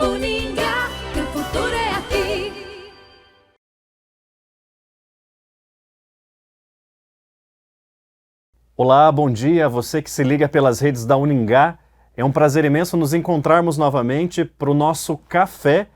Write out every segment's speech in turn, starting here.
Uningá, que o futuro é aqui. Olá, bom dia, você que se liga pelas redes da Uningá. É um prazer imenso nos encontrarmos novamente para o nosso café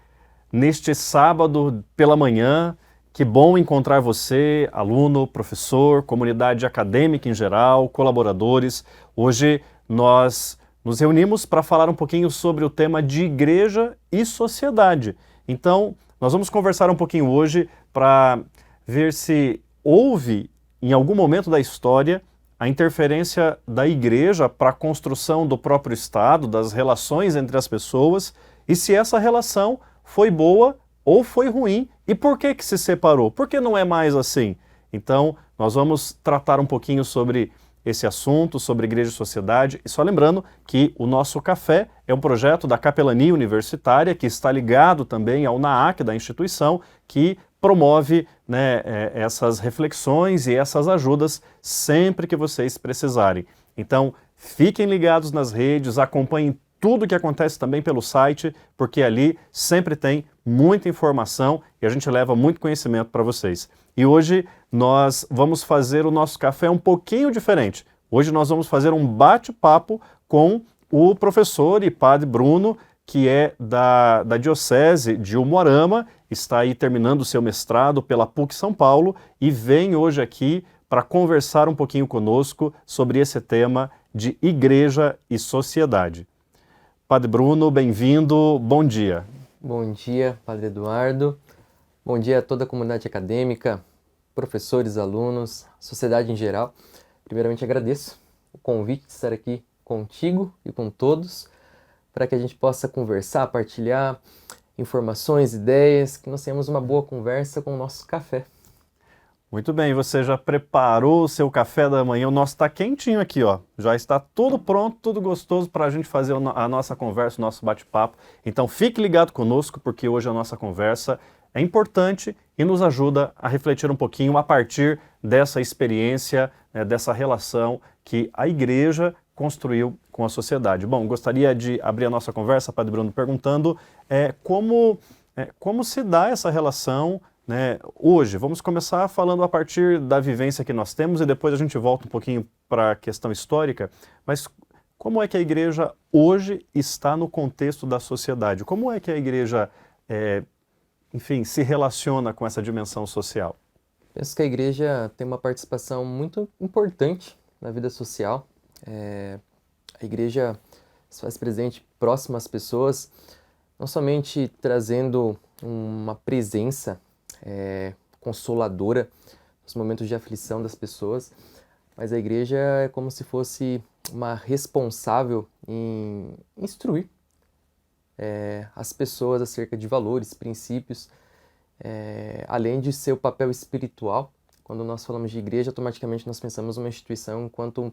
neste sábado pela manhã. Que bom encontrar você, aluno, professor, comunidade acadêmica em geral, colaboradores. Hoje nós nos reunimos para falar um pouquinho sobre o tema de igreja e sociedade. Então, nós vamos conversar um pouquinho hoje para ver se houve, em algum momento da história, a interferência da igreja para a construção do próprio Estado, das relações entre as pessoas, e se essa relação foi boa ou foi ruim, e por que que se separou? Por que não é mais assim? Então, nós vamos tratar um pouquinho sobre esse assunto, sobre igreja e sociedade, e só lembrando que o nosso café é um projeto da Capelania Universitária, que está ligado também ao NAAC da instituição, que promove, né, essas reflexões e essas ajudas sempre que vocês precisarem. Então, fiquem ligados nas redes, acompanhem tudo o que acontece também pelo site, porque ali sempre tem muita informação e a gente leva muito conhecimento para vocês. E hoje nós vamos fazer o nosso café um pouquinho diferente. Hoje nós vamos fazer um bate-papo com o professor e padre Bruno, que é da Diocese de Umuarama, está aí terminando o seu mestrado pela PUC São Paulo e vem hoje aqui para conversar um pouquinho conosco sobre esse tema de igreja e sociedade. Padre Bruno, bem-vindo, bom dia. Bom dia, Padre Eduardo. Bom dia a toda a comunidade acadêmica, professores, alunos, sociedade em geral. Primeiramente agradeço o convite de estar aqui contigo e com todos, para que a gente possa conversar, partilhar informações, ideias, que nós tenhamos uma boa conversa com o nosso café. Muito bem, você já preparou o seu café da manhã? O nosso está quentinho aqui, ó. Já está tudo pronto, tudo gostoso para a gente fazer a nossa conversa, o nosso bate-papo. Então fique ligado conosco, porque hoje a nossa conversa é importante e nos ajuda a refletir um pouquinho a partir dessa experiência, né, dessa relação que a igreja construiu com a sociedade. Bom, gostaria de abrir a nossa conversa, Padre Bruno, perguntando como se dá essa relação, né, hoje. Vamos começar falando a partir da vivência que nós temos e depois a gente volta um pouquinho para a questão histórica, mas como é que a igreja hoje está no contexto da sociedade? Como é que a igreja, enfim, se relaciona com essa dimensão social? Penso que a igreja tem uma participação muito importante na vida social. A igreja se faz presente próxima às pessoas, não somente trazendo uma presença consoladora nos momentos de aflição das pessoas, mas a igreja é como se fosse uma responsável em instruir as pessoas acerca de valores, princípios, além de seu papel espiritual. Quando nós falamos de igreja, automaticamente nós pensamos uma instituição enquanto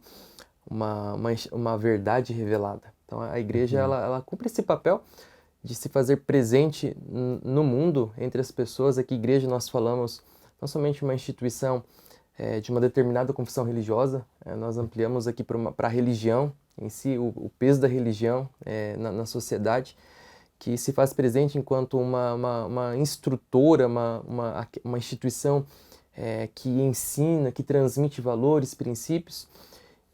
uma verdade revelada. Então a igreja ela cumpre esse papel de se fazer presente no mundo, entre as pessoas. Aqui, igreja, nós falamos não somente uma instituição de uma determinada confissão religiosa, nós ampliamos aqui para a religião em si, o peso da religião na sociedade, que se faz presente enquanto uma instrutora, uma instituição que ensina, que transmite valores, princípios,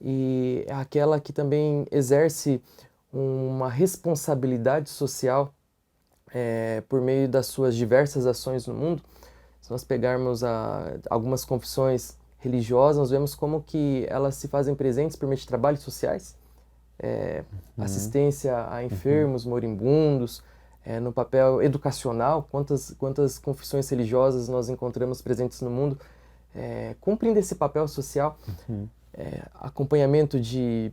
e é aquela que também exerce uma responsabilidade social por meio das suas diversas ações no mundo. Se nós pegarmos algumas confissões religiosas, nós vemos como que elas se fazem presentes por meio de trabalhos sociais, assistência a enfermos, moribundos, no papel educacional. Quantas confissões religiosas nós encontramos presentes no mundo cumprindo esse papel social, acompanhamento de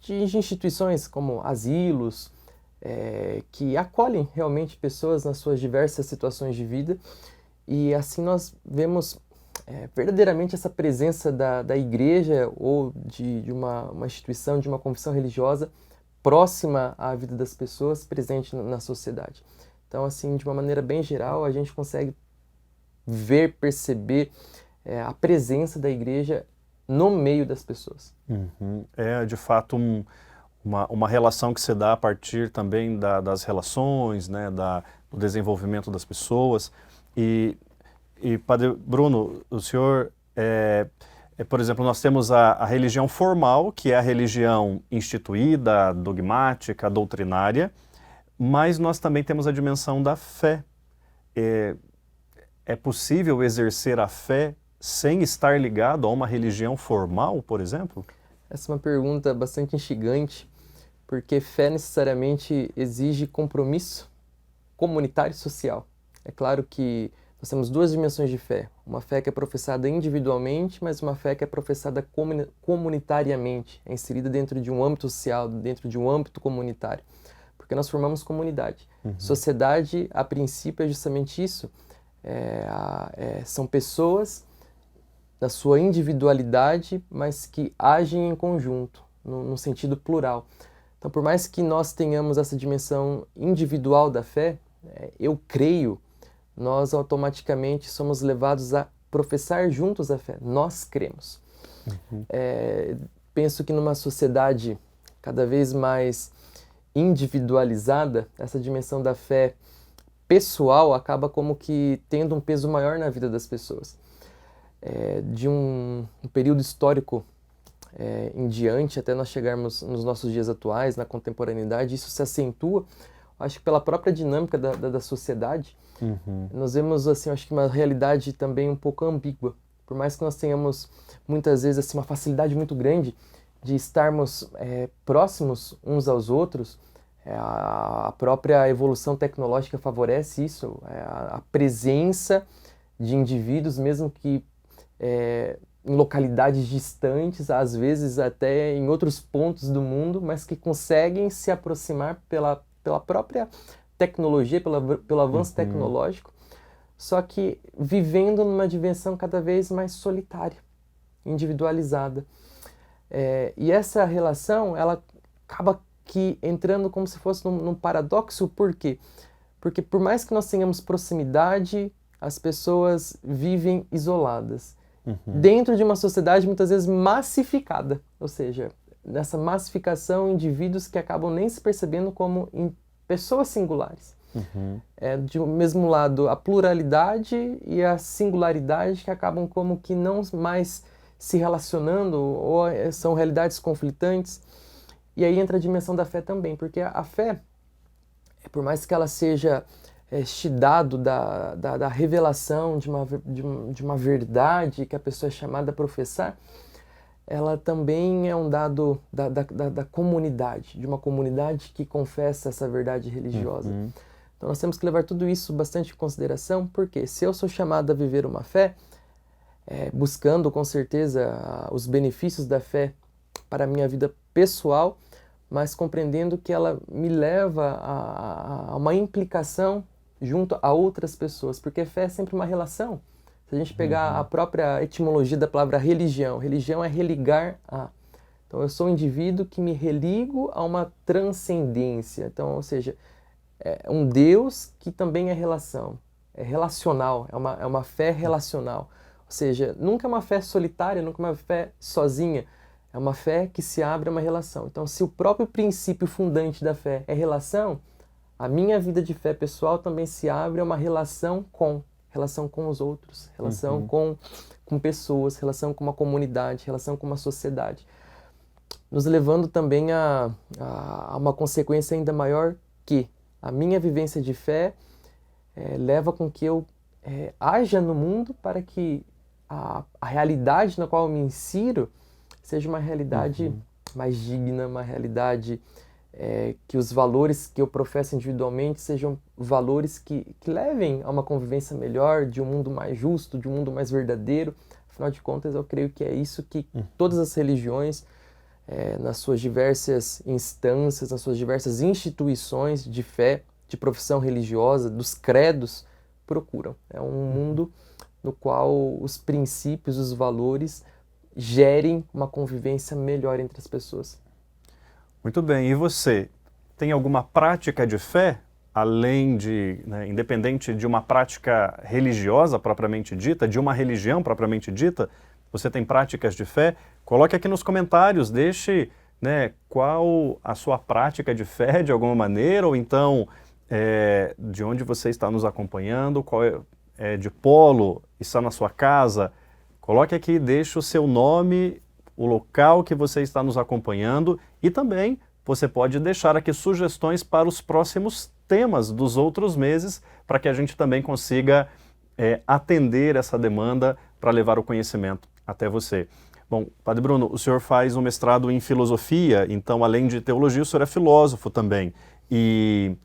instituições como asilos, que acolhem realmente pessoas nas suas diversas situações de vida, e assim nós vemos verdadeiramente essa presença da igreja ou de uma instituição, de uma confissão religiosa próxima à vida das pessoas, presente na sociedade. Então, assim, de uma maneira bem geral, a gente consegue ver, perceber a presença da igreja no meio das pessoas. É, de fato, uma relação que se dá a partir também das relações, né, do desenvolvimento das pessoas. E Padre Bruno, o senhor, por exemplo, nós temos a religião formal, que é a religião instituída, dogmática, doutrinária, mas nós também temos a dimensão da fé. É possível exercer a fé sem estar ligado a uma religião formal, por exemplo? Essa é uma pergunta bastante instigante, porque fé necessariamente exige compromisso comunitário e social. É claro que nós temos duas dimensões de fé. Uma fé que é professada individualmente, mas uma fé que é professada comunitariamente, é inserida dentro de um âmbito social, dentro de um âmbito comunitário. Porque nós formamos comunidade. Sociedade, a princípio, é justamente isso. São pessoas da sua individualidade, mas que agem em conjunto, no sentido plural. Então, por mais que nós tenhamos essa dimensão individual da fé, eu creio, nós automaticamente somos levados a professar juntos a fé. Nós cremos. Penso que numa sociedade cada vez mais individualizada, essa dimensão da fé pessoal acaba como que tendo um peso maior na vida das pessoas. De um período histórico em diante, até nós chegarmos nos nossos dias atuais, na contemporaneidade, isso se acentua, acho que pela própria dinâmica da sociedade. Nós vemos, assim, acho que uma realidade também um pouco ambígua. Por mais que nós tenhamos, muitas vezes, assim, uma facilidade muito grande de estarmos próximos uns aos outros, a própria evolução tecnológica favorece isso, a presença de indivíduos, mesmo que em localidades distantes, às vezes até em outros pontos do mundo, mas que conseguem se aproximar pela própria tecnologia, pelo avanço tecnológico, só que vivendo numa dimensão cada vez mais solitária, individualizada. E essa relação, ela acaba que entrando como se fosse num paradoxo. Por quê? Porque por mais que nós tenhamos proximidade, as pessoas vivem isoladas. Dentro de uma sociedade muitas vezes massificada, ou seja, nessa massificação, indivíduos que acabam nem se percebendo como pessoas singulares. De um mesmo lado, a pluralidade e a singularidade que acabam como que não mais se relacionando, ou são realidades conflitantes. E aí entra a dimensão da fé também, porque a fé, por mais que ela seja este dado da revelação de uma verdade que a pessoa é chamada a professar, ela também é um dado da comunidade, de uma comunidade que confessa essa verdade religiosa. Então nós temos que levar tudo isso bastante em consideração, porque se eu sou chamado a viver uma fé, buscando com certeza os benefícios da fé para a minha vida pessoal, mas compreendendo que ela me leva a uma implicação junto a outras pessoas, porque fé é sempre uma relação. Se a gente pegar a própria etimologia da palavra religião, religião é religar a. Então eu sou um indivíduo que me religo a uma transcendência, então, ou seja, é um Deus que também é relação, é relacional, é uma fé relacional. Ou seja, nunca é uma fé solitária, nunca é uma fé sozinha, é uma fé que se abre a uma relação. Então, se o próprio princípio fundante da fé é relação, a minha vida de fé pessoal também se abre a uma relação com os outros, relação com pessoas, relação com uma comunidade, relação com uma sociedade. Nos levando também a uma consequência ainda maior, que a minha vivência de fé leva com que eu haja no mundo para que a realidade na qual eu me insiro seja uma realidade mais digna, uma realidade que os valores que eu professo individualmente sejam valores que levem a uma convivência melhor, de um mundo mais justo, de um mundo mais verdadeiro. Afinal de contas, eu creio que é isso que todas as religiões, nas suas diversas instâncias, nas suas diversas instituições de fé, de profissão religiosa, dos credos, procuram. É um mundo no qual os princípios, os valores gerem uma convivência melhor entre as pessoas. Muito bem. E você, tem alguma prática de fé, além de, independente de uma prática religiosa propriamente dita, de uma religião propriamente dita, você tem práticas de fé? Coloque aqui nos comentários, deixe né, qual a sua prática de fé de alguma maneira, ou então de onde você está nos acompanhando, qual de polo, está na sua casa. Coloque aqui, deixe o seu nome, o local que você está nos acompanhando, e também você pode deixar aqui sugestões para os próximos temas dos outros meses, para que a gente também consiga atender essa demanda para levar o conhecimento até você. Bom, Padre Bruno, o senhor faz um mestrado em filosofia, então além de teologia, o senhor é filósofo também. E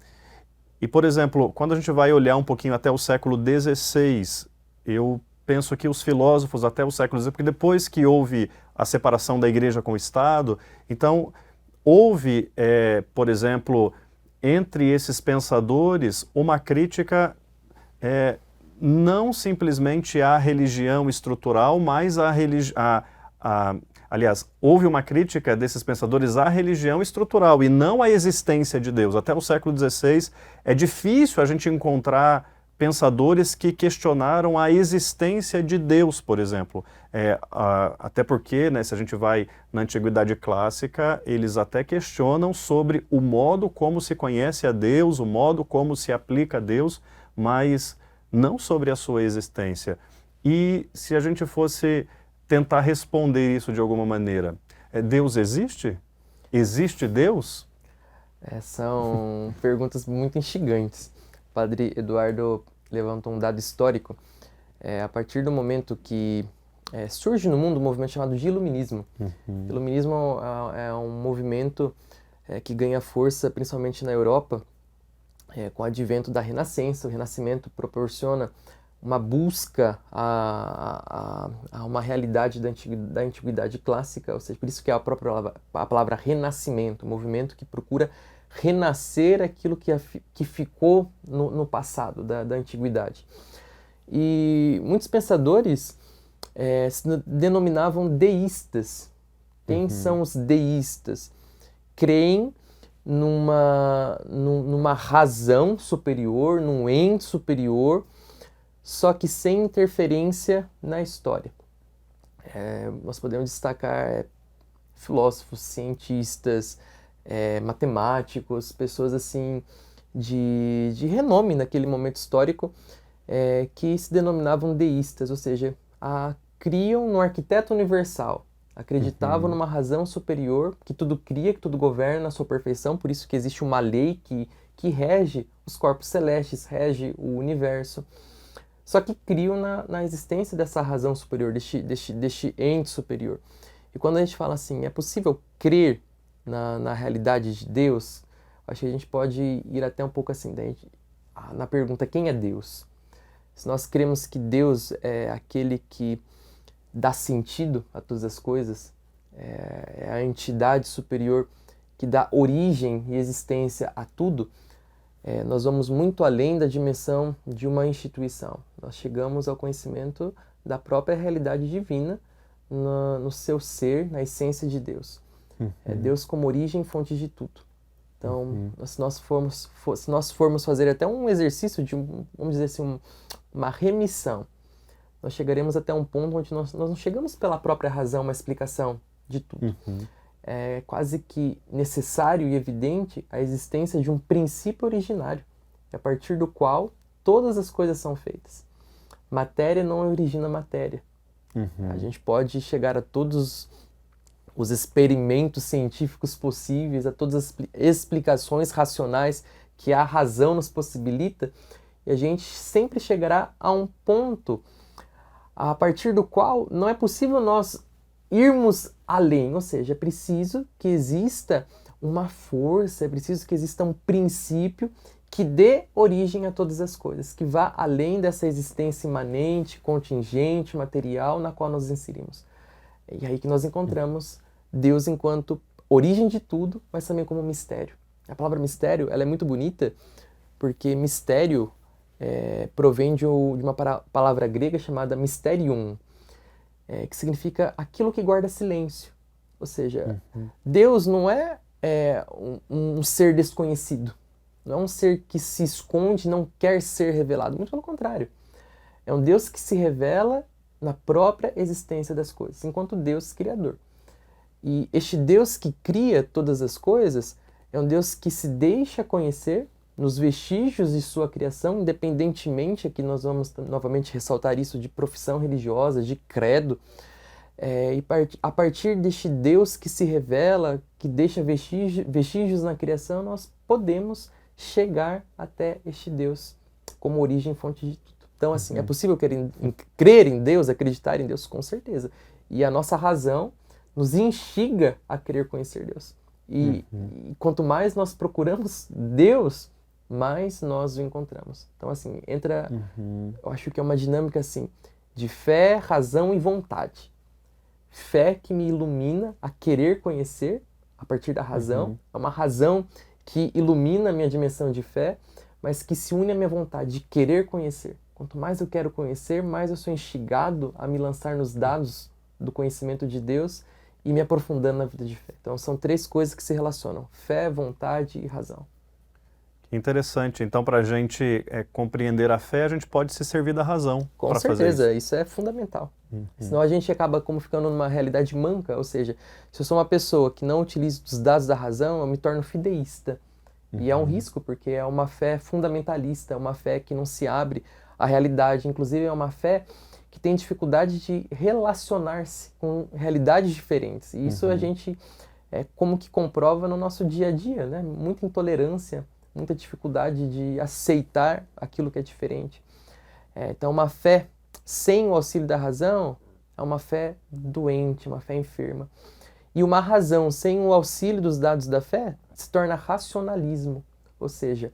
por exemplo, quando a gente vai olhar um pouquinho até o século XVI, eu penso que os filósofos até o século XVI, porque depois que houve a separação da igreja com o Estado, então houve, por exemplo, entre esses pensadores, uma crítica não simplesmente à religião estrutural, mas aliás, houve uma crítica desses pensadores à religião estrutural e não à existência de Deus. Até o século XVI é difícil a gente encontrar pensadores que questionaram a existência de Deus, por exemplo. Até porque, né, se a gente vai na Antiguidade Clássica, eles até questionam sobre o modo como se conhece a Deus, o modo como se aplica a Deus, mas não sobre a sua existência. E se a gente fosse tentar responder isso de alguma maneira, Deus existe? Existe Deus? São perguntas muito instigantes. O Padre Eduardo levantou um dado histórico. A partir do momento que surge no mundo um movimento chamado de Iluminismo. Uhum. Iluminismo é um movimento que ganha força principalmente na Europa, com o advento da Renascença. O Renascimento proporciona uma busca a uma realidade da antiguidade clássica, ou seja, por isso que é a palavra renascimento, um movimento que procura renascer aquilo que ficou no passado, da antiguidade. E muitos pensadores se denominavam deístas. Quem são os deístas? Creem numa razão superior, num ente superior, só que sem interferência na história. Nós podemos destacar filósofos, cientistas, matemáticos, pessoas assim de renome naquele momento histórico, que se denominavam deístas, ou seja, criam no arquiteto universal, acreditavam numa razão superior que tudo cria, que tudo governa na sua perfeição, por isso que existe uma lei que rege os corpos celestes, rege o universo. Só que criam na existência dessa razão superior, deste ente superior. E quando a gente fala assim, é possível crer na realidade de Deus, acho que a gente pode ir até um pouco assim, na pergunta, quem é Deus? Se nós cremos que Deus é aquele que dá sentido a todas as coisas, é a entidade superior que dá origem e existência a tudo, nós vamos muito além da dimensão de uma instituição. Nós chegamos ao conhecimento da própria realidade divina no seu ser, na essência de Deus. Deus como origem e fonte de tudo. Então, se nós formos fazer até um exercício de, vamos dizer assim, uma remissão, nós chegaremos até um ponto onde nós não chegamos pela própria razão, uma explicação de tudo. É quase que necessário e evidente a existência de um princípio originário, a partir do qual todas as coisas são feitas. Matéria não origina matéria. A gente pode chegar a todos os experimentos científicos possíveis, a todas as explicações racionais que a razão nos possibilita, e a gente sempre chegará a um ponto a partir do qual não é possível nós irmos além, ou seja, é preciso que exista uma força, é preciso que exista um princípio que dê origem a todas as coisas, que vá além dessa existência imanente, contingente, material na qual nos inserimos. E aí que nós encontramos Deus enquanto origem de tudo, mas também como mistério. A palavra mistério, ela é muito bonita, porque mistério provém de uma palavra grega chamada mysterium, que significa aquilo que guarda silêncio. Ou seja, Deus não é um ser desconhecido, não é um ser que se esconde, não quer ser revelado, muito pelo contrário. É um Deus que se revela na própria existência das coisas, enquanto Deus criador. E este Deus que cria todas as coisas é um Deus que se deixa conhecer nos vestígios de sua criação, independentemente, aqui nós vamos novamente ressaltar isso, de profissão religiosa, de credo, e a partir deste Deus que se revela, que deixa vestígios na criação, nós podemos chegar até este Deus como origem e fonte de tudo. Então, assim, é possível crer em Deus, acreditar em Deus? Com certeza. E a nossa razão nos instiga a querer conhecer Deus. E quanto mais nós procuramos Deus, mais nós o encontramos. Então, assim, entra, eu acho que é uma dinâmica, assim, de fé, razão e vontade. Fé que me ilumina a querer conhecer a partir da razão. É uma razão que ilumina a minha dimensão de fé, mas que se une à minha vontade de querer conhecer. Quanto mais eu quero conhecer, mais eu sou instigado a me lançar nos dados do conhecimento de Deus e me aprofundando na vida de fé. Então são 3 coisas que se relacionam: fé, vontade e razão. Interessante. Então, para a gente compreender a fé, a gente pode se servir da razão. Com certeza, isso é fundamental. Senão a gente acaba como ficando numa realidade manca, ou seja, se eu sou uma pessoa que não utiliza os dados da razão, eu me torno fideísta. E é um risco, porque é uma fé fundamentalista, é uma fé que não se abre à realidade. Inclusive, é uma fé que tem dificuldade de relacionar-se com realidades diferentes. E isso a gente como que comprova no nosso dia a dia, né? Muita intolerância, muita dificuldade de aceitar aquilo que é diferente. Então, uma fé sem o auxílio da razão é uma fé doente, uma fé enferma. E uma razão sem o auxílio dos dados da fé se torna racionalismo, ou seja,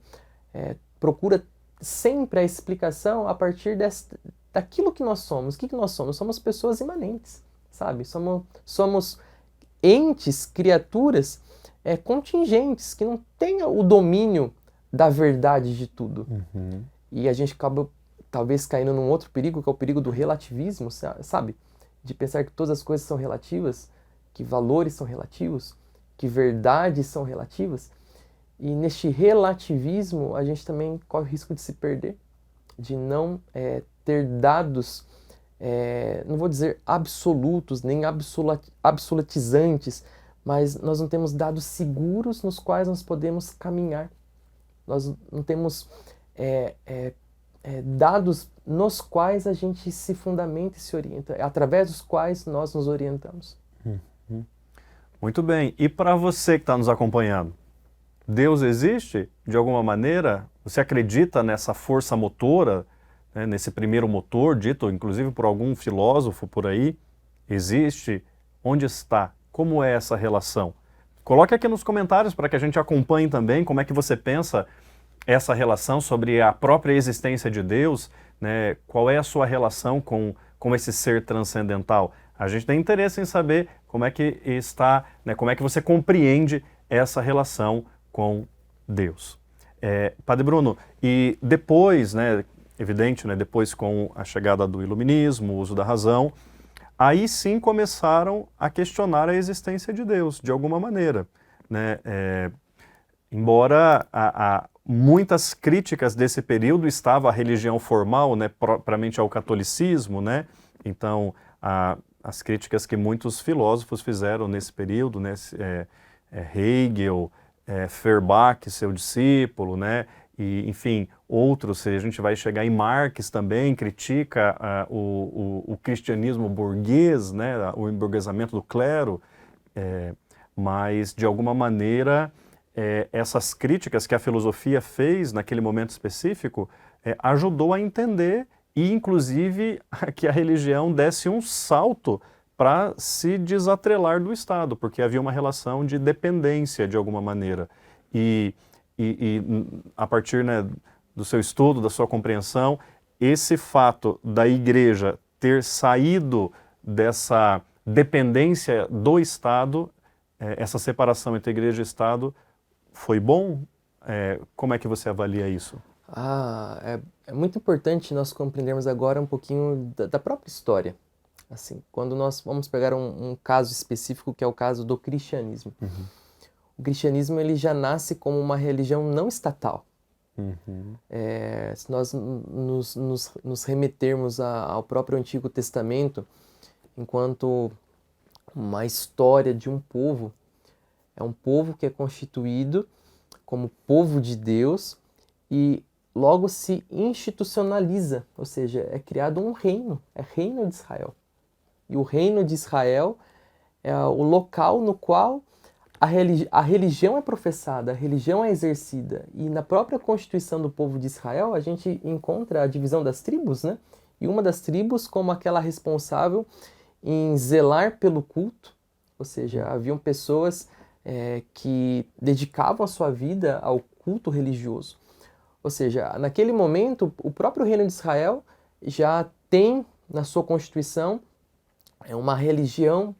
procura sempre a explicação a partir daquilo que nós somos. O que nós somos? Somos pessoas imanentes, sabe? Somos entes, criaturas contingentes, que não têm o domínio da verdade de tudo. E a gente acaba talvez caindo num outro perigo, que é o perigo do relativismo, sabe? De pensar que todas as coisas são relativas, que valores são relativos, que verdades são relativas. E neste relativismo a gente também corre o risco de se perder, de não ter dados, não vou dizer absolutos, nem absolutizantes, mas nós não temos dados seguros nos quais nós podemos caminhar. Nós não temos dados nos quais a gente se fundamenta e se orienta, através dos quais nós nos orientamos. Muito bem. E para você que está nos acompanhando, Deus existe de alguma maneira? Você acredita nessa força motora, né, nesse primeiro motor, dito inclusive por algum filósofo por aí? Existe? Onde está? Como é essa relação? Coloque aqui nos comentários para que a gente acompanhe também como é que você pensa essa relação sobre a própria existência de Deus, né? Qual é a sua relação com esse ser transcendental? A gente tem interesse em saber como é que está, né, como é que você compreende essa relação com Deus. Padre Bruno, e depois, né, evidente, né, depois com a chegada do iluminismo, o uso da razão, aí sim começaram a questionar a existência de Deus, de alguma maneira, né? Embora muitas críticas desse período estava a religião formal, né, propriamente ao catolicismo, né? Então, as críticas que muitos filósofos fizeram nesse período, né, Hegel, Feuerbach, seu discípulo, né, e, enfim, outros, a gente vai chegar em Marx também, critica o cristianismo burguês, né, o emburguesamento do clero, mas, de alguma maneira, essas críticas que a filosofia fez naquele momento específico ajudou a entender e, inclusive, que a religião desse um salto para se desatrelar do Estado, porque havia uma relação de dependência, de alguma maneira. E a partir, né, do seu estudo, da sua compreensão, esse fato da Igreja ter saído dessa dependência do Estado, essa separação entre Igreja e Estado, foi bom? Como é que você avalia isso? É muito importante nós compreendermos agora um pouquinho da própria história. Assim, quando nós vamos pegar um caso específico, que é o caso do cristianismo. O cristianismo ele já nasce como uma religião não estatal. Se nós nos remetermos ao próprio Antigo Testamento, enquanto uma história de um povo. É um povo que é constituído como povo de Deus e logo se institucionaliza, ou seja, é criado um reino, é reino de Israel. E o reino de Israel é o local no qual a religião é professada, a religião é exercida. E na própria constituição do povo de Israel, a gente encontra a divisão das tribos, né? E uma das tribos como aquela responsável em zelar pelo culto, ou seja, haviam pessoas que dedicavam a sua vida ao culto religioso. Ou seja, naquele momento, o próprio reino de Israel já tem na sua constituição uma religião,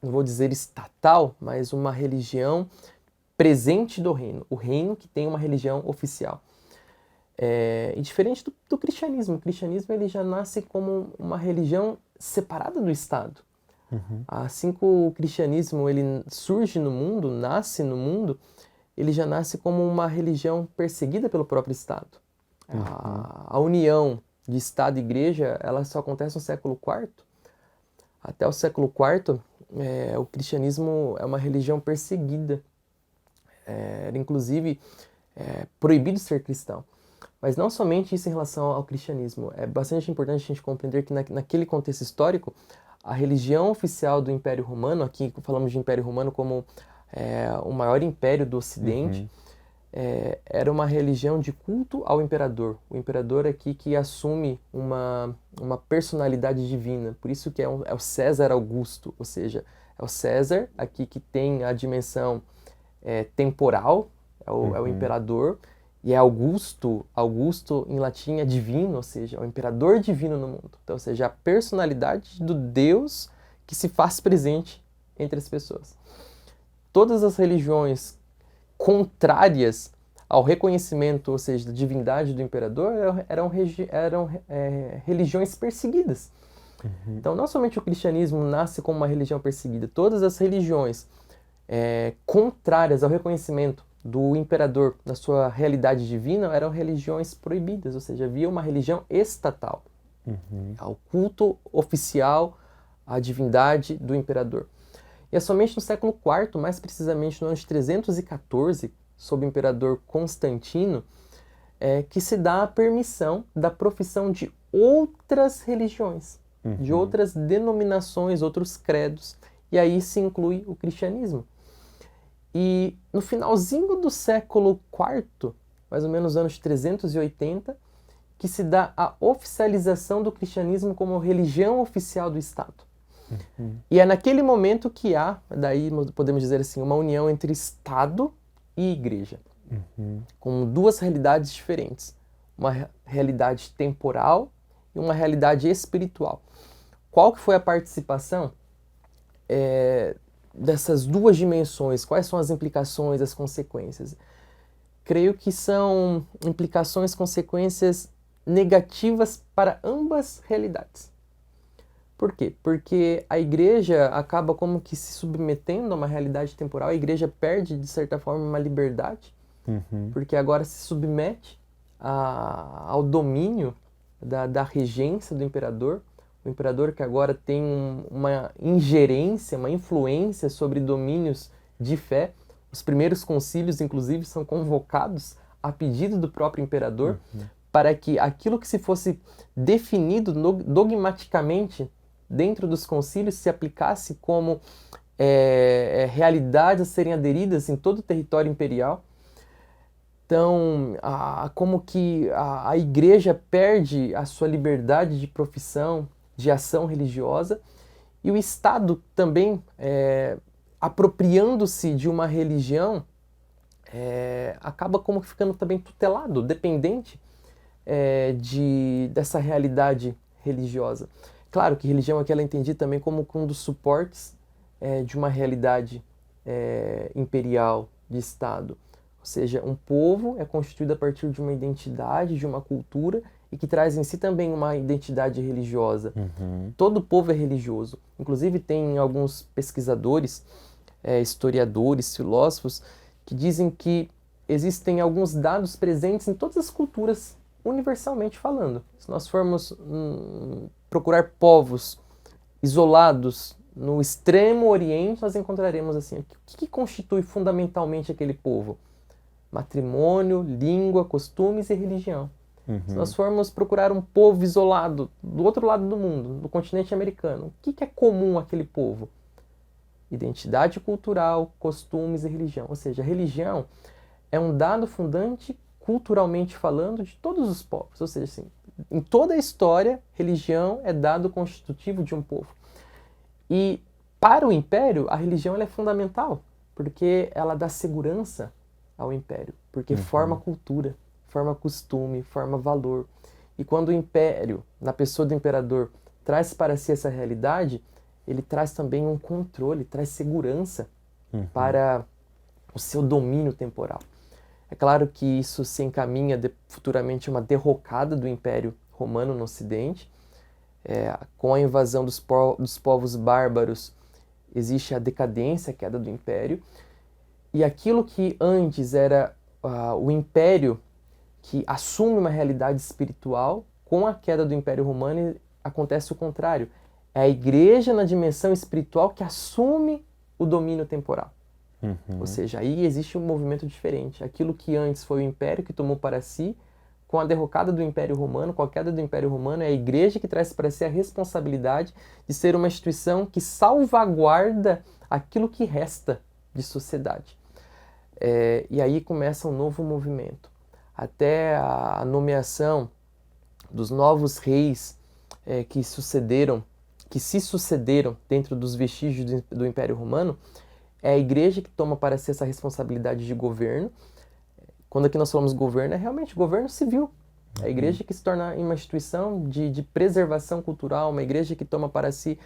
não vou dizer estatal, mas uma religião presente do reino, o reino que tem uma religião oficial. E diferente do cristianismo, o cristianismo ele já nasce como uma religião separada do Estado. Assim que o cristianismo ele surge no mundo, nasce no mundo, ele já nasce como uma religião perseguida pelo próprio Estado. A união de Estado e Igreja ela só acontece no século IV. Até o século IV, o cristianismo é uma religião perseguida. Era inclusive proibido ser cristão. Mas não somente isso em relação ao cristianismo. É bastante importante a gente compreender que naquele contexto histórico, a religião oficial do Império Romano, aqui falamos de Império Romano como o maior império do Ocidente, era uma religião de culto ao imperador. O imperador aqui que assume uma personalidade divina. Por isso que é o César Augusto, ou seja, é o César aqui que tem a dimensão temporal, é o imperador, e é Augusto em latim é divino, ou seja, é o imperador divino no mundo. Então, ou seja, a personalidade do Deus que se faz presente entre as pessoas. Todas as religiões contrárias ao reconhecimento, ou seja, da divindade do imperador, eram religiões perseguidas. Então, não somente o cristianismo nasce como uma religião perseguida, todas as religiões contrárias ao reconhecimento do imperador na sua realidade divina eram religiões proibidas, ou seja, havia uma religião estatal, ao culto oficial à divindade do imperador. E é somente no século IV, mais precisamente no ano de 314, sob o imperador Constantino, que se dá a permissão da profissão de outras religiões, de outras denominações, outros credos, e aí se inclui o cristianismo. E no finalzinho do século IV, mais ou menos anos 380, que se dá a oficialização do cristianismo como religião oficial do Estado. E é naquele momento que há, daí podemos dizer assim, uma união entre Estado e Igreja, com duas realidades diferentes, uma realidade temporal e uma realidade espiritual. Qual que foi a participação dessas duas dimensões? Quais são as implicações, as consequências? Creio que são implicações, consequências negativas para ambas realidades. Por quê? Porque a igreja acaba como que se submetendo a uma realidade temporal, a igreja perde, de certa forma, uma liberdade, porque agora se submete ao domínio da regência do imperador, o imperador que agora tem uma ingerência, uma influência sobre domínios de fé. Os primeiros concílios, inclusive, são convocados a pedido do próprio imperador para que aquilo que se fosse definido dogmaticamente dentro dos concílios se aplicasse como realidades a serem aderidas em todo o território imperial. Então, como que a igreja perde a sua liberdade de profissão, de ação religiosa, e o Estado também, apropriando-se de uma religião, acaba como ficando também tutelado, dependente dessa realidade religiosa. Claro que religião aqui ela é entendida também como um dos suportes de uma realidade imperial, de Estado. Ou seja, um povo é constituído a partir de uma identidade, de uma cultura, e que traz em si também uma identidade religiosa. Todo povo é religioso. Inclusive tem alguns pesquisadores, historiadores, filósofos, que dizem que existem alguns dados presentes em todas as culturas, universalmente falando. Se nós formos procurar povos isolados no extremo oriente, nós encontraremos assim, o que constitui fundamentalmente aquele povo? Matrimônio, língua, costumes e religião. Se nós formos procurar um povo isolado do outro lado do mundo, do continente americano, o que é comum àquele povo? Identidade cultural, costumes e religião. Ou seja, a religião é um dado fundante, culturalmente falando, de todos os povos. Ou seja, assim, em toda a história, religião é dado constitutivo de um povo. E para o império, a religião ela é fundamental, porque ela dá segurança ao império, porque forma cultura, forma costume, forma valor. E quando o império, na pessoa do imperador, traz para si essa realidade, ele traz também um controle, traz segurança para o seu domínio temporal. É claro que isso se encaminha futuramente a uma derrocada do Império Romano no Ocidente. Com a invasão dos povos bárbaros, existe a decadência, a queda do Império. E aquilo que antes era o Império que assume uma realidade espiritual, com a queda do Império Romano acontece o contrário. É a igreja na dimensão espiritual que assume o domínio temporal. Ou seja, aí existe um movimento diferente. Aquilo que antes foi o Império que tomou para si, com a derrocada do Império Romano, com a queda do Império Romano, é a igreja que traz para si a responsabilidade de ser uma instituição que salvaguarda aquilo que resta de sociedade. E aí começa um novo movimento. Até a nomeação dos novos reis que se sucederam dentro dos vestígios do Império Romano, é a igreja que toma para si essa responsabilidade de governo. Quando aqui nós falamos governo, é realmente governo civil. É a igreja que se torna uma instituição de preservação cultural, uma igreja que toma para si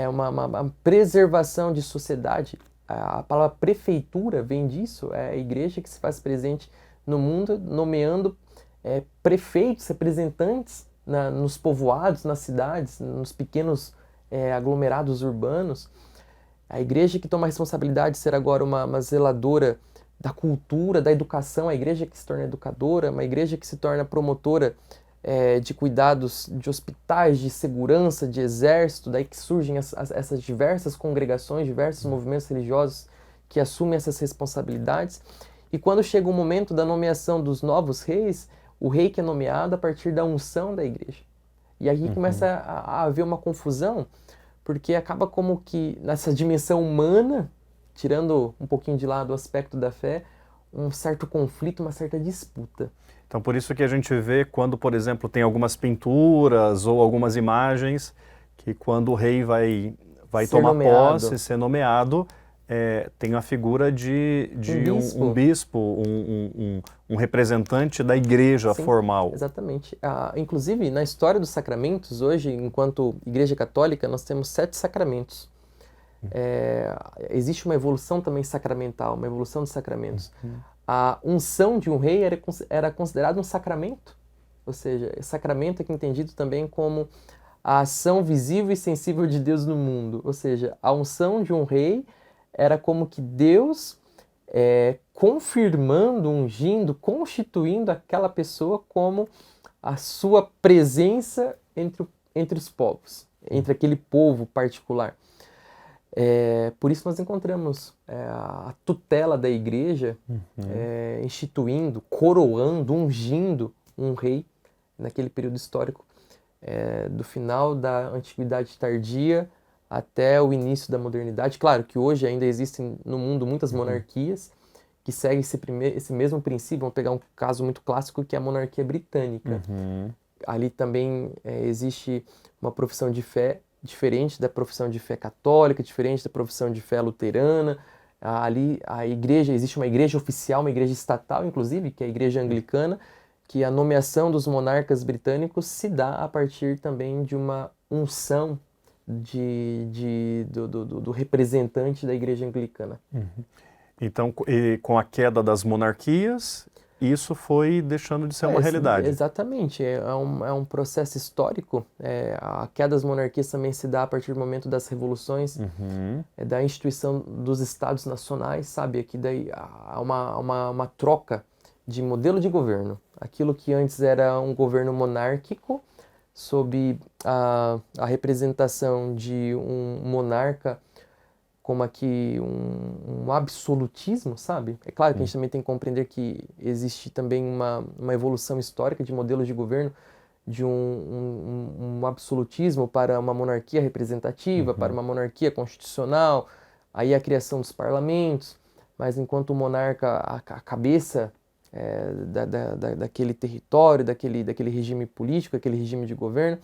uma preservação de sociedade. A palavra prefeitura vem disso, é a igreja que se faz presente no mundo, nomeando prefeitos, representantes nos povoados, nas cidades, nos pequenos aglomerados urbanos. A igreja que toma a responsabilidade de ser agora uma zeladora da cultura, da educação, a igreja que se torna educadora, uma igreja que se torna promotora de cuidados de hospitais, de segurança, de exército, daí que surgem essas diversas congregações, diversos movimentos religiosos que assumem essas responsabilidades. E quando chega o momento da nomeação dos novos reis, o rei que é nomeado a partir da unção da igreja. E aí começa a haver uma confusão, porque acaba como que nessa dimensão humana, tirando um pouquinho de lado o aspecto da fé, um certo conflito, uma certa disputa. Então, por isso que a gente vê quando, por exemplo, tem algumas pinturas ou algumas imagens que quando o rei vai tomar posse, ser nomeado, tem a figura de um bispo, um representante da igreja formal. Exatamente. Inclusive, na história dos sacramentos, hoje, enquanto Igreja Católica, nós temos 7 sacramentos. Existe uma evolução também sacramental, uma evolução dos sacramentos. A unção de um rei era considerado um sacramento, ou seja, sacramento é que é entendido também como a ação visível e sensível de Deus no mundo, ou seja, a unção de um rei era como que Deus confirmando, ungindo, constituindo aquela pessoa como a sua presença entre os povos, entre aquele povo particular. Por isso nós encontramos a tutela da igreja instituindo, coroando, ungindo um rei naquele período histórico do final da Antiguidade Tardia até o início da modernidade. Claro que hoje ainda existem no mundo muitas monarquias que seguem esse mesmo princípio. Vamos pegar um caso muito clássico que é a monarquia britânica. Ali também existe uma profissão de fé diferente da profissão de fé católica, diferente da profissão de fé luterana. Ali existe uma igreja oficial, uma igreja estatal, inclusive, que é a igreja anglicana, que a nomeação dos monarcas britânicos se dá a partir também de uma unção do representante da igreja anglicana. Então, com a queda das monarquias, isso foi deixando de ser uma realidade. Exatamente, é um processo histórico. A queda das monarquias também se dá a partir do momento das revoluções, da instituição dos estados nacionais, sabe? Aqui daí há uma troca de modelo de governo. Aquilo que antes era um governo monárquico sob a representação de um monarca como aqui um absolutismo, sabe? É claro que a gente também tem que compreender que existe também uma evolução histórica de modelos de governo, de um absolutismo para uma monarquia representativa, para uma monarquia constitucional, aí a criação dos parlamentos, mas enquanto o monarca, a cabeça daquele território, daquele regime político, daquele regime de governo,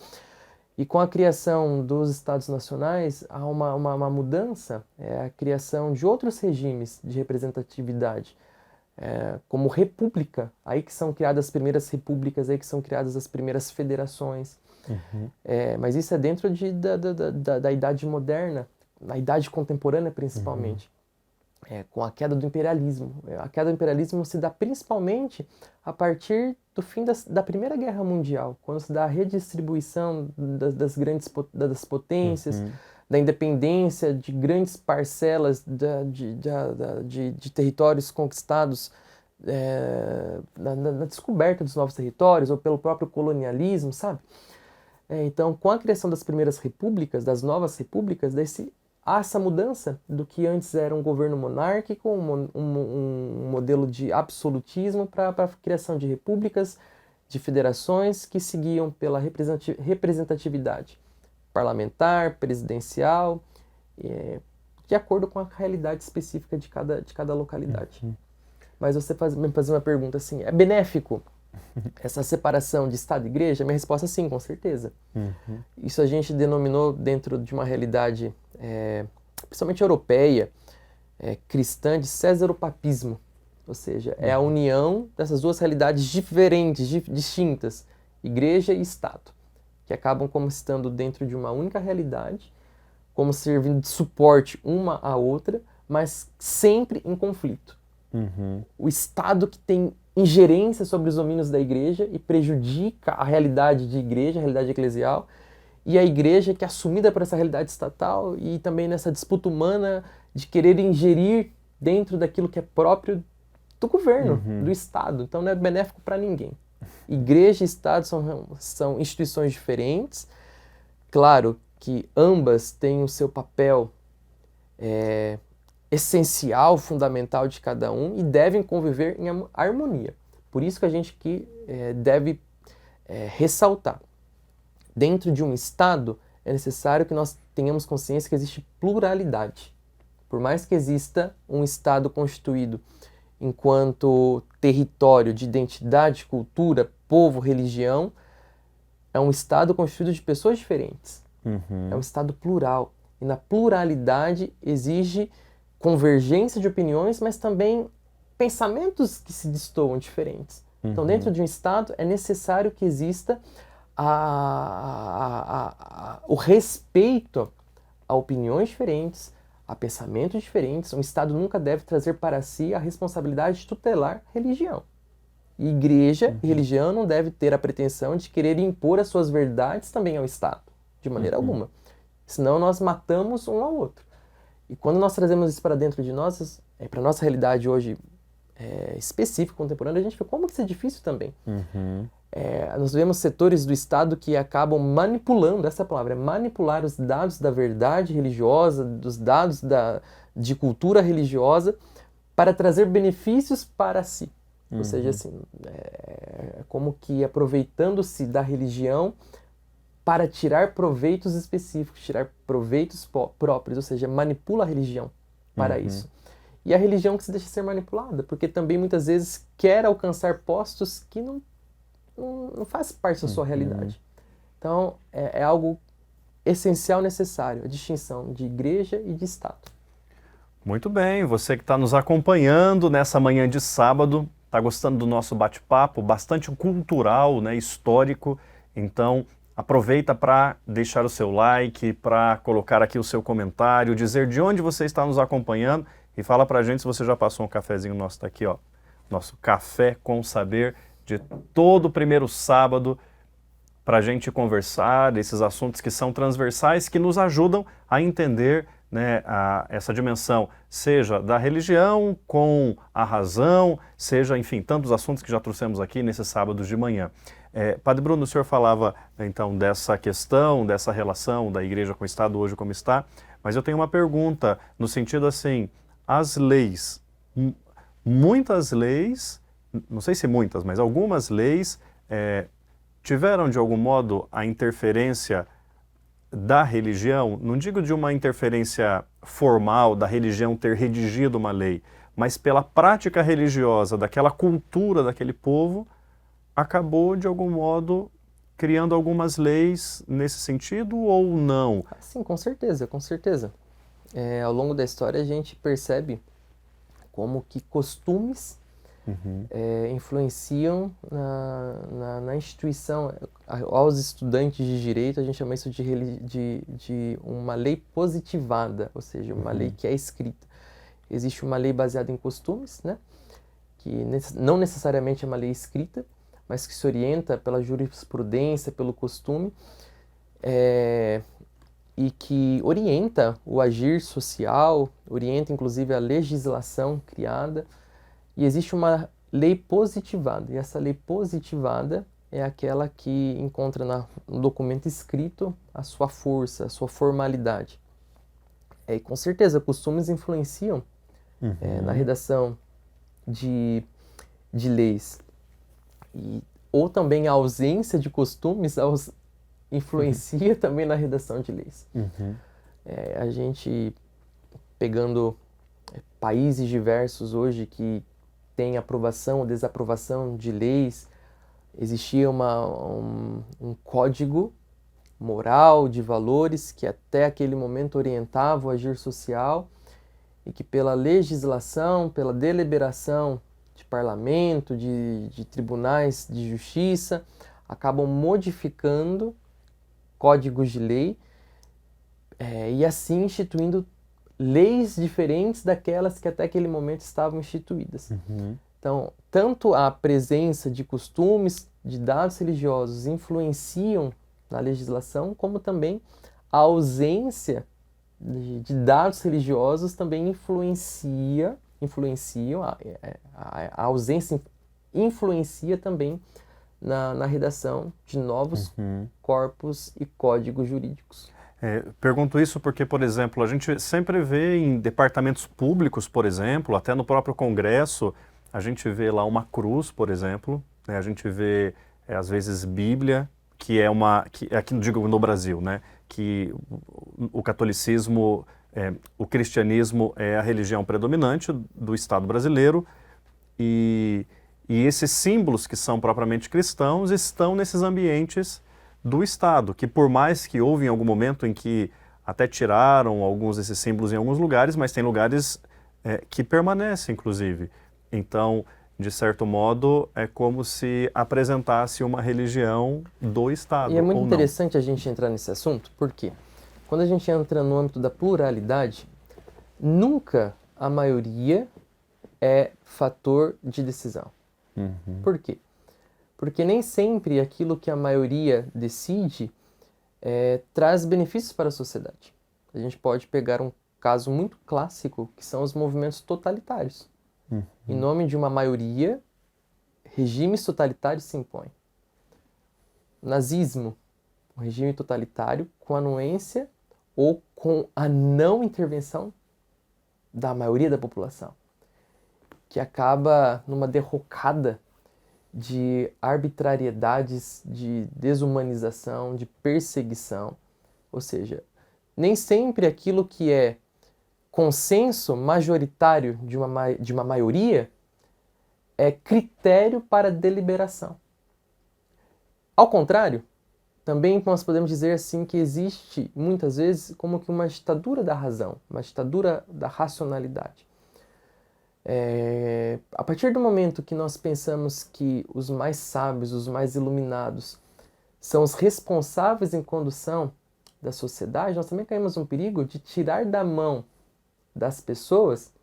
e com a criação dos Estados Nacionais, há uma mudança, a criação de outros regimes de representatividade, como república, aí que são criadas as primeiras repúblicas, aí que são criadas as primeiras federações. Mas isso é dentro da idade moderna, na idade contemporânea principalmente, com a queda do imperialismo. A queda do imperialismo se dá principalmente a partir do fim da Primeira Guerra Mundial, quando se dá a redistribuição das potências, da independência de grandes parcelas de territórios conquistados na descoberta dos novos territórios ou pelo próprio colonialismo, sabe? Então, com a criação das primeiras repúblicas, das novas repúblicas, há essa mudança do que antes era um governo monárquico, um modelo de absolutismo para a criação de repúblicas, de federações que seguiam pela representatividade parlamentar, presidencial, de acordo com a realidade específica de cada localidade. Mas você me faz uma pergunta assim, é benéfico essa separação de Estado e Igreja? Minha resposta é sim, com certeza. Isso a gente denominou dentro de uma realidade, principalmente europeia, cristã, de césaropapismo. Ou seja, é a união dessas duas realidades diferentes, distintas, Igreja e Estado, que acabam como estando dentro de uma única realidade, como servindo de suporte uma à outra, mas sempre em conflito. O Estado que tem ingerência sobre os domínios da Igreja e prejudica a realidade de Igreja, a realidade eclesial, e a Igreja que é assumida por essa realidade estatal e também nessa disputa humana de querer ingerir dentro daquilo que é próprio do governo, do Estado. Então não é benéfico para ninguém. Igreja e Estado são instituições diferentes. Claro que ambas têm o seu papel essencial, fundamental de cada um e devem conviver em harmonia. Por isso que a gente aqui deve ressaltar. Dentro de um Estado, é necessário que nós tenhamos consciência que existe pluralidade. Por mais que exista um Estado constituído enquanto território de identidade, cultura, povo, religião, é um Estado constituído de pessoas diferentes. É um Estado plural. E na pluralidade exige convergência de opiniões, mas também pensamentos que se destoam diferentes. Então, dentro de um Estado, é necessário que exista o respeito a opiniões diferentes, a pensamentos diferentes. Um Estado nunca deve trazer para si a responsabilidade de tutelar religião. E igreja e religião não deve ter a pretensão de querer impor as suas verdades também ao Estado, de maneira alguma. Senão nós matamos um ao outro. E quando nós trazemos isso para dentro de nós, para a nossa realidade hoje específica, contemporânea, a gente vê como que isso é difícil também. Nós vemos setores do Estado que acabam manipulando, essa palavra, manipular os dados da verdade religiosa, dos dados de cultura religiosa, para trazer benefícios para si. Ou seja, assim, como que aproveitando-se da religião para tirar proveitos específicos, tirar proveitos próprios, ou seja, manipula a religião para isso. E a religião que se deixa ser manipulada, porque também muitas vezes quer alcançar postos que não faz parte da sua realidade. Então, é algo essencial, necessário, a distinção de igreja e de Estado. Muito bem, você que está nos acompanhando nessa manhã de sábado, está gostando do nosso bate-papo, bastante cultural, né, histórico, então aproveita para deixar o seu like, para colocar aqui o seu comentário, dizer de onde você está nos acompanhando e fala para a gente se você já passou um cafezinho nosso, está aqui, ó, nosso Café com Saber, de todo primeiro sábado, para a gente conversar esses assuntos que são transversais, que nos ajudam a entender, né, essa dimensão, seja da religião com a razão, seja, enfim, tantos assuntos que já trouxemos aqui nesses sábados de manhã. Padre Bruno, o senhor falava, então, dessa questão, dessa relação da igreja com o Estado hoje como está, mas eu tenho uma pergunta no sentido assim, as leis, muitas leis, não sei se muitas, mas algumas leis tiveram de algum modo a interferência da religião, não digo de uma interferência formal da religião ter redigido uma lei, mas pela prática religiosa daquela cultura daquele povo, acabou de algum modo criando algumas leis nesse sentido ou não? Sim, com certeza, com certeza. Ao longo da história a gente percebe como que costumes influenciam na instituição. Aos estudantes de direito a gente chama isso de uma lei positivada, ou seja, uma lei que é escrita. Existe uma lei baseada em costumes, né? Que não necessariamente é uma lei escrita, mas que se orienta pela jurisprudência, pelo costume, e que orienta o agir social, orienta inclusive a legislação criada, e existe uma lei positivada, e essa lei positivada é aquela que encontra no documento escrito a sua força, a sua formalidade. E com certeza, costumes influenciam na redação de leis. Ou também a ausência de costumes influencia também na redação de leis. A gente, pegando países diversos hoje que têm aprovação ou desaprovação de leis, existia um código moral de valores que até aquele momento orientava o agir social e que pela legislação, pela deliberação de parlamento, de tribunais de justiça, acabam modificando códigos de lei e assim instituindo leis diferentes daquelas que até aquele momento estavam instituídas. Então, tanto a presença de costumes, de dados religiosos influenciam na legislação, como também a ausência de dados religiosos também influenciam, a ausência influencia também na redação de novos corpos e códigos jurídicos. Pergunto isso porque, por exemplo, a gente sempre vê em departamentos públicos, por exemplo, até no próprio Congresso, a gente vê lá uma cruz, por exemplo, né? A gente vê, às vezes, Bíblia, que é aqui digo no Brasil, né? Que o catolicismo, o cristianismo é a religião predominante do Estado brasileiro e esses símbolos que são propriamente cristãos estão nesses ambientes do Estado, que por mais que houve em algum momento em que até tiraram alguns desses símbolos em alguns lugares, mas tem lugares que permanecem, inclusive. Então, de certo modo, é como se apresentasse uma religião do Estado. E é muito interessante a gente entrar nesse assunto, porque quando a gente entra no âmbito da pluralidade, nunca a maioria é fator de decisão. Por quê? Porque nem sempre aquilo que a maioria decide traz benefícios para a sociedade. A gente pode pegar um caso muito clássico, que são os movimentos totalitários. Em nome de uma maioria, regimes totalitários se impõem. Nazismo, um regime totalitário com anuência ou com a não intervenção da maioria da população, que acaba numa derrocada de arbitrariedades, de desumanização, de perseguição. Ou seja, nem sempre aquilo que é consenso majoritário de uma maioria é critério para deliberação. Ao contrário, também nós podemos dizer assim que existe muitas vezes como que uma ditadura da razão, uma ditadura da racionalidade. A partir do momento que nós pensamos que os mais sábios, os mais iluminados, são os responsáveis em condução da sociedade, nós também caímos no perigo de tirar da mão das pessoas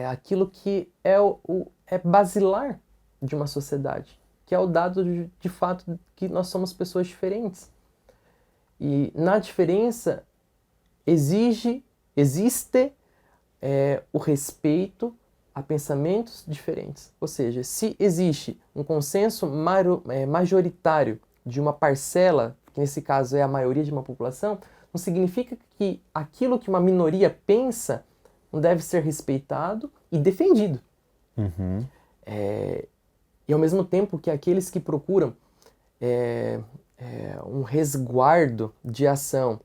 aquilo que é basilar de uma sociedade, que é o dado de fato que nós somos pessoas diferentes. E na diferença exige existe o respeito a pensamentos diferentes. Ou seja, se existe um consenso majoritário de uma parcela, que nesse caso é a maioria de uma população, não significa que aquilo que uma minoria pensa não deve ser respeitado e defendido. Uhum. E ao mesmo tempo que aqueles que procuram um resguardo de ação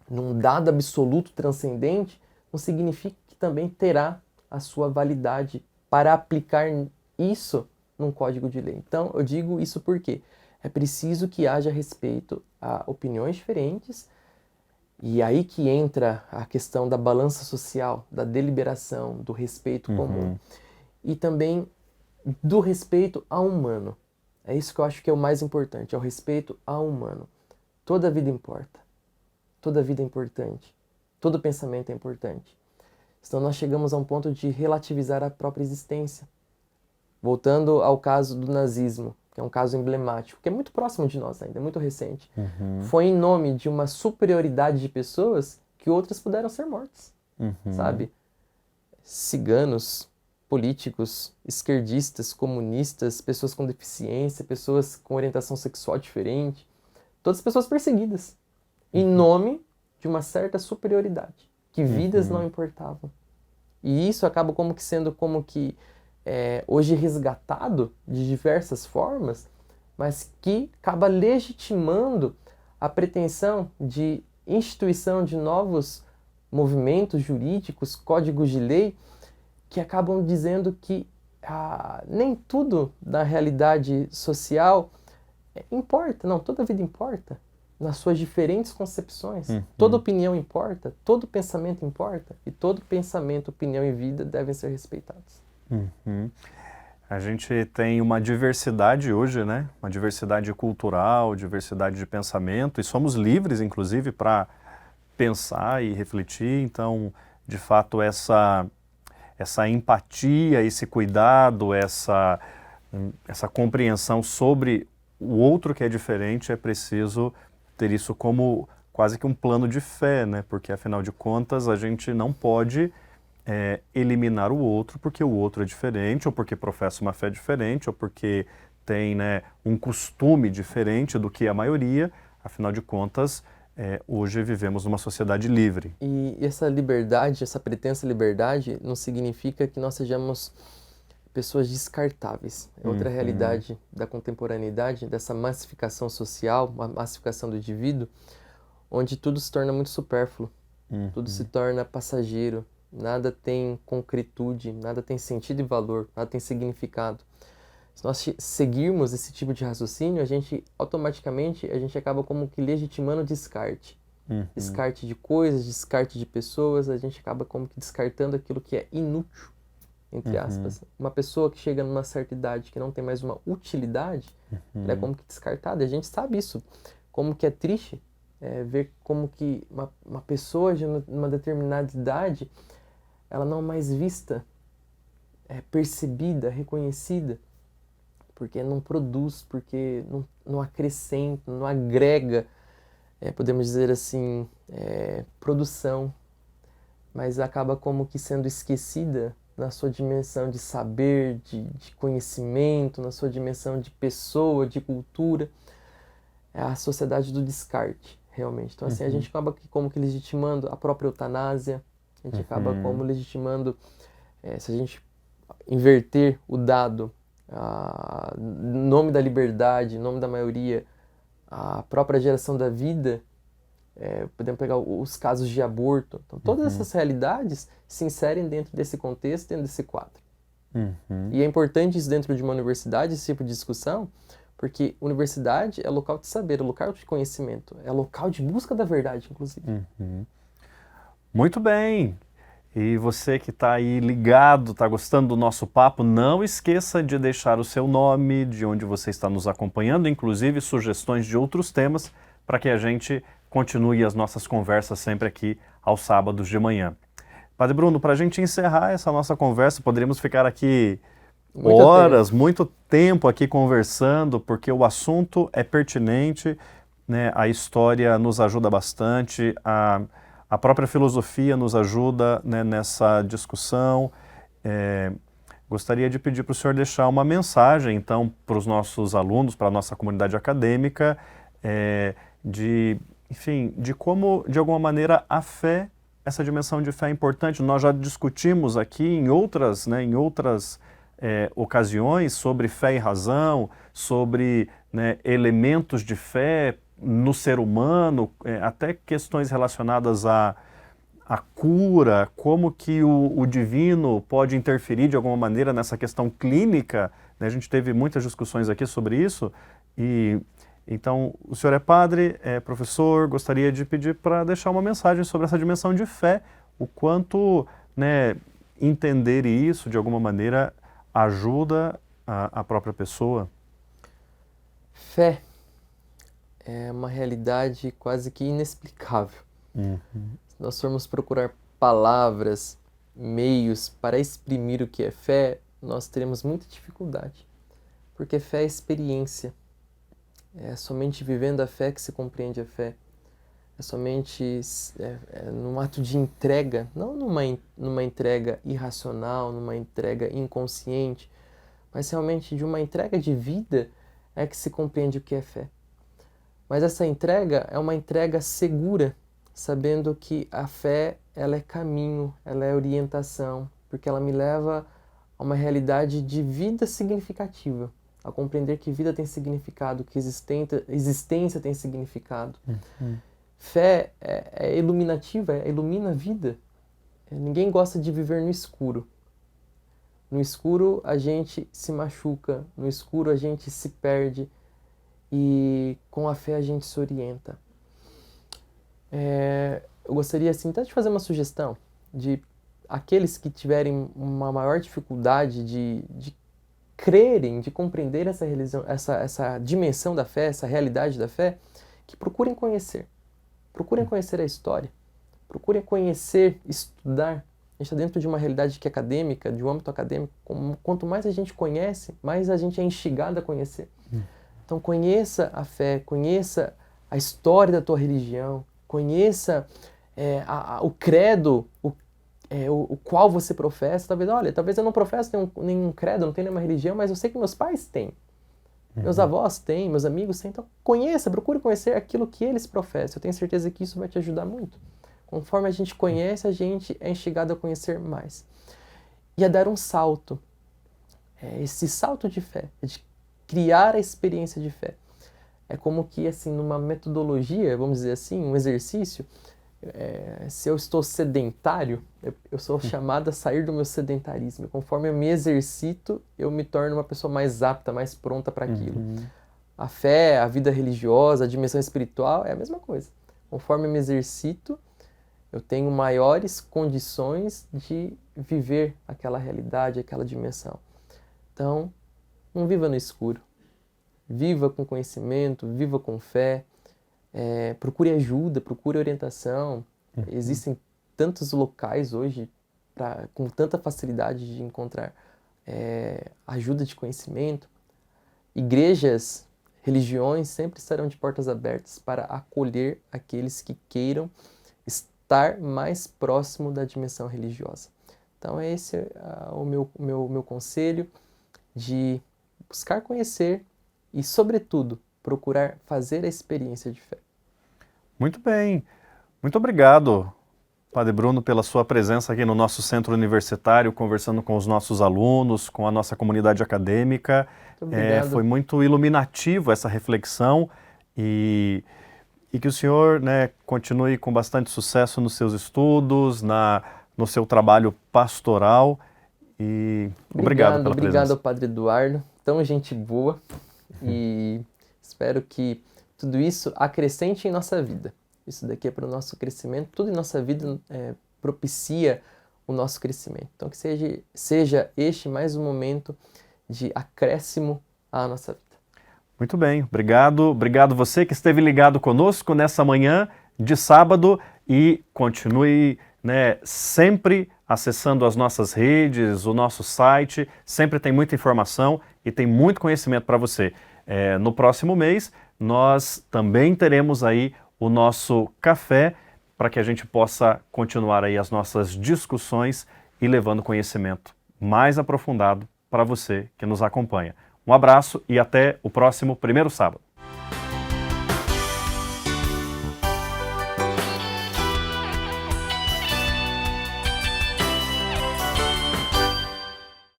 num dado absoluto transcendente, não significa que também terá a sua validade para aplicar isso num código de lei. Então, eu digo isso porque é preciso que haja respeito a opiniões diferentes, e aí que entra a questão da balança social, da deliberação, do respeito comum, e também do respeito ao humano. É isso que eu acho que é o mais importante, é o respeito ao humano. Toda vida importa, toda vida é importante, todo pensamento é importante. Então nós chegamos a um ponto de relativizar a própria existência. Voltando ao caso do nazismo, que é um caso emblemático, que é muito próximo de nós ainda, é muito recente. Foi em nome de uma superioridade de pessoas que outras puderam ser mortas, sabe? Ciganos, políticos, esquerdistas, comunistas, pessoas com deficiência, pessoas com orientação sexual diferente, todas pessoas perseguidas, em nome de uma certa superioridade, que vidas não importavam. E isso acaba como que sendo hoje resgatado de diversas formas, mas que acaba legitimando a pretensão de instituição de novos movimentos jurídicos, códigos de lei, que acabam dizendo que nem tudo da realidade social importa. Não, toda vida importa, nas suas diferentes concepções. Toda opinião importa, todo pensamento importa, e todo pensamento, opinião e vida devem ser respeitados. A gente tem uma diversidade hoje, né? Uma diversidade cultural, diversidade de pensamento, e somos livres, inclusive, para pensar e refletir. Então, de fato, essa empatia, esse cuidado, essa compreensão sobre o outro que é diferente, é preciso ter isso como quase que um plano de fé, né? Porque, afinal de contas, a gente não pode eliminar o outro porque o outro é diferente, ou porque professa uma fé diferente, ou porque tem, né, um costume diferente do que a maioria. Afinal de contas, hoje vivemos numa sociedade livre. E essa liberdade, essa pretensa liberdade, não significa que nós sejamos pessoas descartáveis. É outra realidade da contemporaneidade, dessa massificação social, uma massificação do indivíduo, onde tudo se torna muito supérfluo, tudo se torna passageiro, nada tem concretude, nada tem sentido e valor, nada tem significado. Se nós seguirmos esse tipo de raciocínio, automaticamente a gente acaba como que legitimando o descarte. Descarte de coisas, descarte de pessoas, a gente acaba como que descartando aquilo que é inútil, entre aspas. Uma pessoa que chega numa certa idade que não tem mais uma utilidade, ela é como que descartada. E a gente sabe isso, como que é triste ver como que uma pessoa de uma determinada idade, ela não é mais vista, percebida, reconhecida, porque não produz, porque não acrescenta, não agrega, podemos dizer assim, produção, mas acaba como que sendo esquecida na sua dimensão de saber, de conhecimento, na sua dimensão de pessoa, de cultura. É a sociedade do descarte, realmente. Então, assim, a gente acaba como que legitimando a própria eutanásia, a gente acaba como legitimando, se a gente inverter o dado, em nome da liberdade, em nome da maioria, a própria geração da vida, podemos pegar os casos de aborto. Então, todas essas realidades se inserem dentro desse contexto, dentro desse quadro. E é importante isso dentro de uma universidade, esse tipo de discussão, porque universidade é local de saber, é local de conhecimento, é local de busca da verdade, inclusive. Muito bem! E você que está aí ligado, está gostando do nosso papo, não esqueça de deixar o seu nome, de onde você está nos acompanhando, inclusive sugestões de outros temas, para que a gente continue as nossas conversas sempre aqui aos sábados de manhã. Padre Bruno, para a gente encerrar essa nossa conversa, poderíamos ficar aqui muito tempo aqui conversando, porque o assunto é pertinente, né? A história nos ajuda bastante a a própria filosofia nos ajuda, né, nessa discussão. Gostaria de pedir para o senhor deixar uma mensagem, então, para os nossos alunos, para a nossa comunidade acadêmica, enfim, de como, de alguma maneira, a fé, essa dimensão de fé é importante. Nós já discutimos aqui em outras ocasiões sobre fé e razão, sobre, né, elementos de fé no ser humano, até questões relacionadas à cura, como que o divino pode interferir de alguma maneira nessa questão clínica, né? A gente teve muitas discussões aqui sobre isso, e então o senhor é padre, é professor, gostaria de pedir para deixar uma mensagem sobre essa dimensão de fé, o quanto, né, entender isso de alguma maneira ajuda a própria pessoa. Fé é uma realidade quase que inexplicável. Se nós formos procurar palavras, meios para exprimir o que é fé, nós teremos muita dificuldade. Porque fé é experiência. É somente vivendo a fé que se compreende a fé. É somente num ato de entrega, não numa entrega irracional, numa entrega inconsciente, mas realmente de uma entrega de vida é que se compreende o que é fé. Mas essa entrega é uma entrega segura, sabendo que a fé, ela é caminho, ela é orientação, porque ela me leva a uma realidade de vida significativa, a compreender que vida tem significado, que existência tem significado. Fé é iluminativa, ilumina a vida. Ninguém gosta de viver no escuro. No escuro a gente se machuca, no escuro a gente se perde, e com a fé a gente se orienta. Eu gostaria assim, até de fazer uma sugestão de aqueles que tiverem uma maior dificuldade de crerem, de compreender essa religião, essa dimensão da fé, essa realidade da fé, que procurem conhecer. Procurem conhecer a história. Procurem conhecer, estudar. A gente está dentro de uma realidade que é acadêmica, de um âmbito acadêmico. Quanto mais a gente conhece, mais a gente é instigado a conhecer. Então conheça a fé, conheça a história da tua religião, conheça o credo, o qual você professa. Talvez eu não professo nenhum credo, não tenho nenhuma religião, mas eu sei que meus pais têm, meus avós têm, meus amigos têm. Então conheça, procure conhecer aquilo que eles professam. Eu tenho certeza que isso vai te ajudar muito. Conforme a gente conhece, a gente é instigado a conhecer mais. E a dar um salto. Esse salto de fé, de criar a experiência de fé. É como que, assim, numa metodologia, vamos dizer assim, um exercício, se eu estou sedentário, eu sou chamado a sair do meu sedentarismo. Conforme eu me exercito, eu me torno uma pessoa mais apta, mais pronta para aquilo. A fé, a vida religiosa, a dimensão espiritual é a mesma coisa. Conforme eu me exercito, eu tenho maiores condições de viver aquela realidade, aquela dimensão. Então, não viva no escuro. Viva com conhecimento, viva com fé. Procure ajuda, procure orientação. Existem tantos locais hoje com tanta facilidade de encontrar ajuda de conhecimento. Igrejas, religiões sempre estarão de portas abertas para acolher aqueles que queiram estar mais próximo da dimensão religiosa. Então esse é o meu conselho, de buscar conhecer e, sobretudo, procurar fazer a experiência de fé. Muito bem. Muito obrigado, Padre Bruno, pela sua presença aqui no nosso centro universitário, conversando com os nossos alunos, com a nossa comunidade acadêmica. Muito obrigado. Foi muito iluminativo essa reflexão e que o senhor, né, continue com bastante sucesso nos seus estudos, no seu trabalho pastoral. E obrigado pela presença. Obrigado ao Padre Eduardo, tão gente boa, e espero que tudo isso acrescente em nossa vida. Isso daqui é para o nosso crescimento, tudo em nossa vida propicia o nosso crescimento. Então que seja este mais um momento de acréscimo à nossa vida. Muito bem, obrigado. Obrigado você que esteve ligado conosco nessa manhã de sábado, e continue, né, sempre acessando as nossas redes, o nosso site, sempre tem muita informação e tem muito conhecimento para você. No próximo mês, nós também teremos aí o nosso café para que a gente possa continuar aí as nossas discussões e levando conhecimento mais aprofundado para você que nos acompanha. Um abraço e até o próximo primeiro sábado.